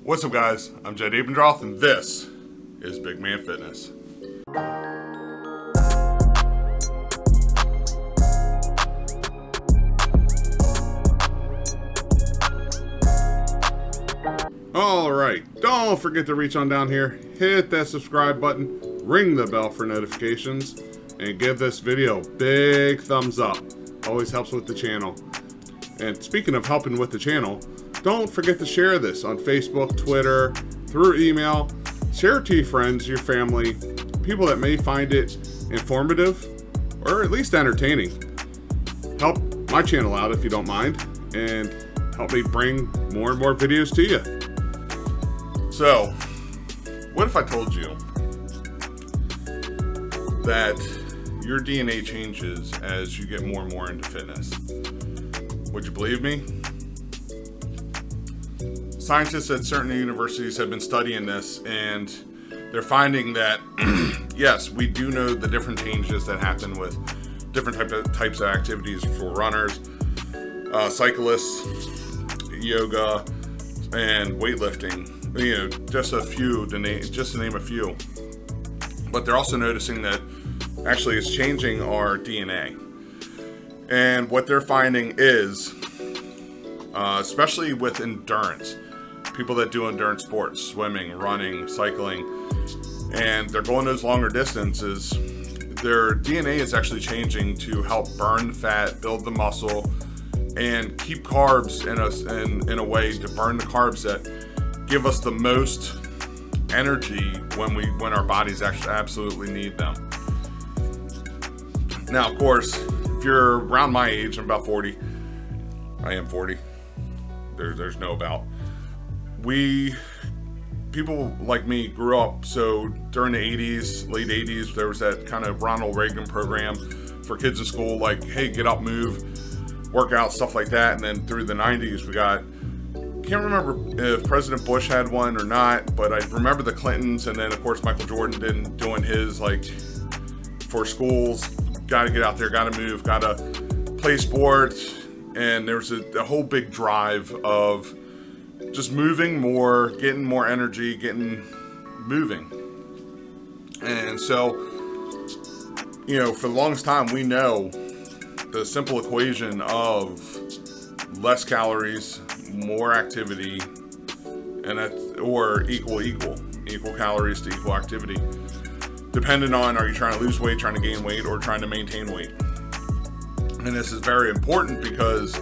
What's up, guys? I'm Jed Abendroth, and this is Big Man Fitness. Alright, don't forget to reach on down here, hit that subscribe button, ring the bell for notifications, and give this video a big thumbs up. Always helps with the channel. And speaking of helping with the channel, don't forget to share this on Facebook, Twitter, through email. Share it to your friends, your family, people that may find it informative or at least entertaining. Help my channel out if you don't mind, and help me bring more and more videos to you. So, what if I told you that your DNA changes as you get more and more into fitness? Would you believe me? Scientists at certain universities have been studying this, and they're finding that yes, we do know the different changes that happen with different types of activities for runners, cyclists, yoga, and weightlifting. You know, just to name a few. But they're also noticing that actually it's changing our DNA. And what they're finding is, especially with endurance, people that do endurance sports, swimming, running, cycling, and they're going those longer distances, their DNA is actually changing to help burn fat, build the muscle, and keep carbs in a way to burn the carbs that give us the most energy when our bodies actually absolutely need them. Now, of course, if you're around my age, I'm about 40. I am 40. There's no about. People like me grew up, so during the 80s, late 80s, there was that kind of Ronald Reagan program for kids in school, like, hey, get up, move, work out, stuff like that. And then through the 90s, we got, can't remember if President Bush had one or not, but I remember the Clintons, and then of course Michael Jordan doing his, like, for schools, gotta get out there, gotta move, gotta play sports. And there was a whole big drive of just moving more, getting more energy, getting moving. And so, you know, for the longest time, we know the simple equation of less calories, more activity, and equal calories to equal activity, depending on, are you trying to lose weight, trying to gain weight, or trying to maintain weight. And this is very important because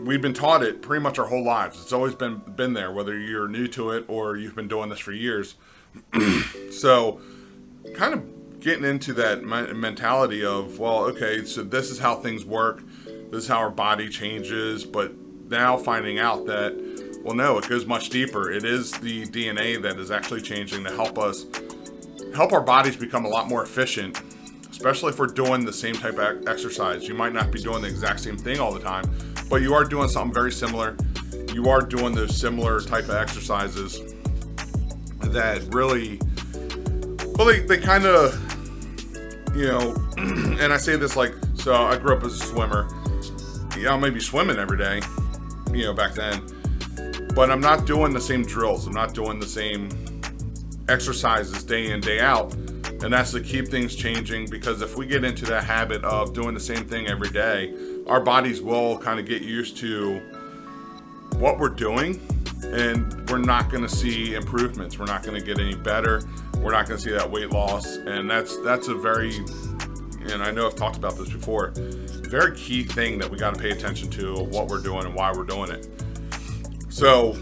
we've been taught it pretty much our whole lives. It's always been there, whether you're new to it or you've been doing this for years. So kind of getting into that mentality of, well, okay, so this is how things work. This is how our body changes. But now finding out that, well, no, it goes much deeper. It is the DNA that is actually changing to help our bodies become a lot more efficient, especially if we're doing the same type of exercise. You might not be doing the exact same thing all the time, but you are doing something very similar. You are doing those similar type of exercises that really, well, they kind of, you know, and I say this like, so I grew up as a swimmer. Yeah, I may be swimming every day, you know, back then, but I'm not doing the same drills. I'm not doing the same exercises day in, day out. And that's to keep things changing, because if we get into that habit of doing the same thing every day, our bodies will kind of get used to what we're doing, and we're not going to see improvements. We're not going to get any better. We're not going to see that weight loss. And that's a very, and I know I've talked about this before, very key thing that we got to pay attention to, of what we're doing and why we're doing it. So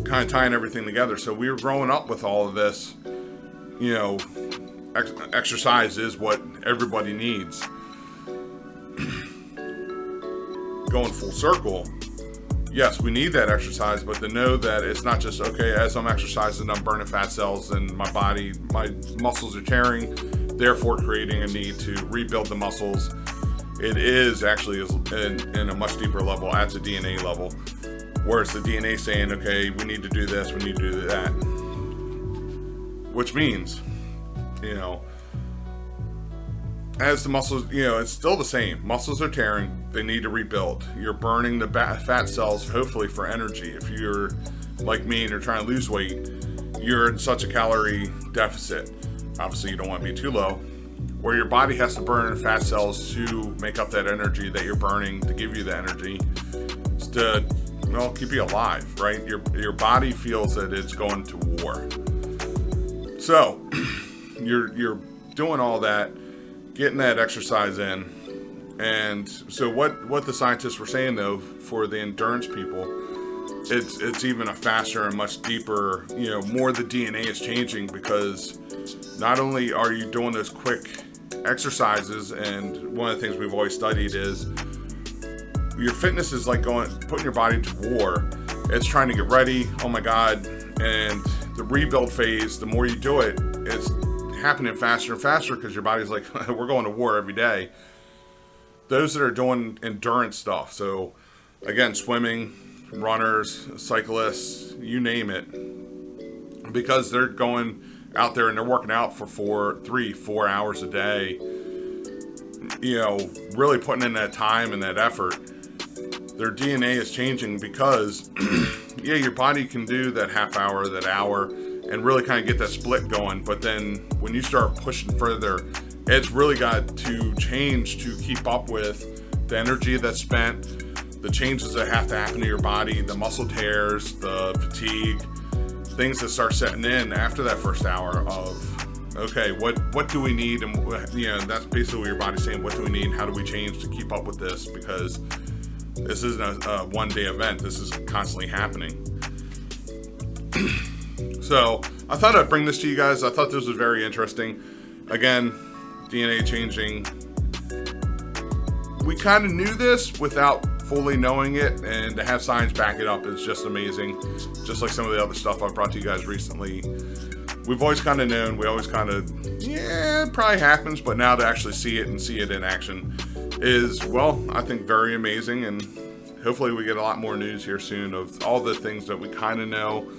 kind of tying everything together. So we were growing up with all of this, you know, exercise is what everybody needs. Going full circle, yes, we need that exercise, but to know that it's not just, okay, as I'm exercising, I'm burning fat cells and my muscles are tearing, therefore creating a need to rebuild the muscles. It is actually in a much deeper level, at the DNA level, where it's the DNA saying, okay, we need to do this, we need to do that. Which means, you know, as the muscles, it's still the same. Muscles are tearing. They need to rebuild. You're burning the fat cells, hopefully for energy. If you're like me and you're trying to lose weight, you're in such a calorie deficit. Obviously, you don't want to be too low, where your body has to burn fat cells to make up that energy that you're burning to give you the energy to, keep you alive, right? Your body feels that it's going to war. So you're doing all that, getting that exercise in. And so what the scientists were saying, though, for the endurance people, it's even a faster and much deeper, more the DNA is changing, because not only are you doing those quick exercises, and one of the things we've always studied is your fitness is like putting your body to war. It's trying to get ready, oh my God, and the rebuild phase, the more you do it, it's happening faster and faster, because your body's like, we're going to war every day. Those that are doing endurance stuff, so again, swimming, runners, cyclists, you name it, because they're going out there and they're working out for 4 hours a day, really putting in that time and that effort, their DNA is changing, because your body can do that half hour, that hour, and really kind of get that split going. But then when you start pushing further, it's really got to change to keep up with the energy that's spent, the changes that have to happen to your body, the muscle tears, the fatigue, things that start setting in after that first hour of, okay, what do we need? And that's basically what your body's saying, what do we need? How do we change to keep up with this? Because this isn't a one-day event. This is constantly happening. So I thought I'd bring this to you guys. I thought this was very interesting. Again, DNA changing. We kind of knew this without fully knowing it, and to have science back it up is just amazing. Just like some of the other stuff I've brought to you guys recently. We've always kind of known. We always kind of, it probably happens, but now to actually see it and see it in action is, I think very amazing. And hopefully we get a lot more news here soon of all the things that we kind of know,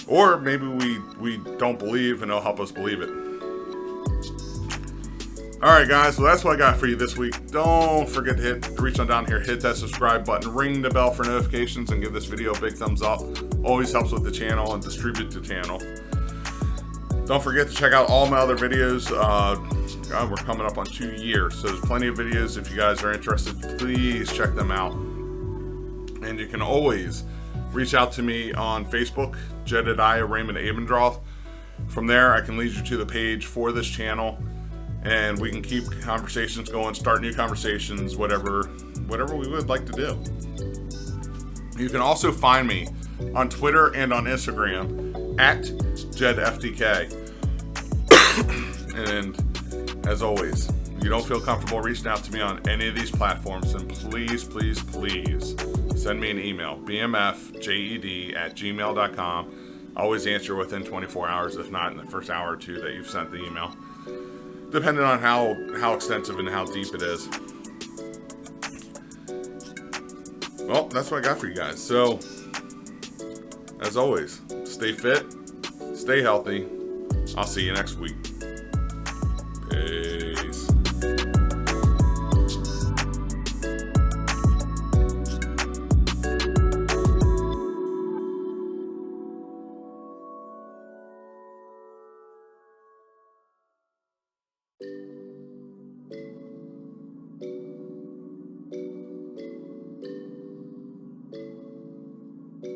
or maybe we don't believe, and it'll help us believe it. Alright guys, well that's what I got for you this week. Don't forget to reach on down here, hit that subscribe button, ring the bell for notifications, and give this video a big thumbs up. Always helps with the channel and distribute the channel. Don't forget to check out all my other videos. We're coming up on 2 years, so there's plenty of videos. If you guys are interested, please check them out. And you can always reach out to me on Facebook, Jedediah Raymond Abendroth. From there, I can lead you to the page for this channel, and we can keep conversations going, start new conversations, whatever we would like to do. You can also find me on Twitter and on Instagram at JedFDK. And as always, if you don't feel comfortable reaching out to me on any of these platforms, then please, please, please send me an email, bmfjed@gmail.com. Always answer within 24 hours, if not in the first hour or two that you've sent the email, depending on how extensive and how deep it is. Well, that's what I got for you guys. So, as always, stay fit, stay healthy. I'll see you next week. Peace.